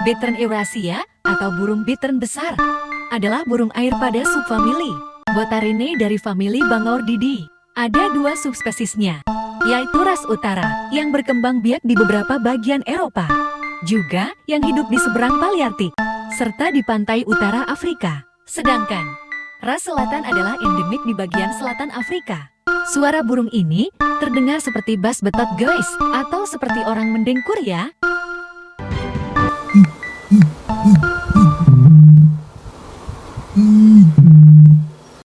Bittern Eurasia, atau burung bittern besar, adalah burung air pada subfamili Botarinae dari famili Bangaurdidae. Ada dua subspesiesnya, yaitu ras utara, yang berkembang biak di beberapa bagian Eropa, juga yang hidup di seberang Paleartik, serta di pantai utara Afrika. Sedangkan ras selatan adalah endemik di bagian selatan Afrika. Suara burung ini terdengar seperti bass betot guys, atau seperti orang mendengkur ya.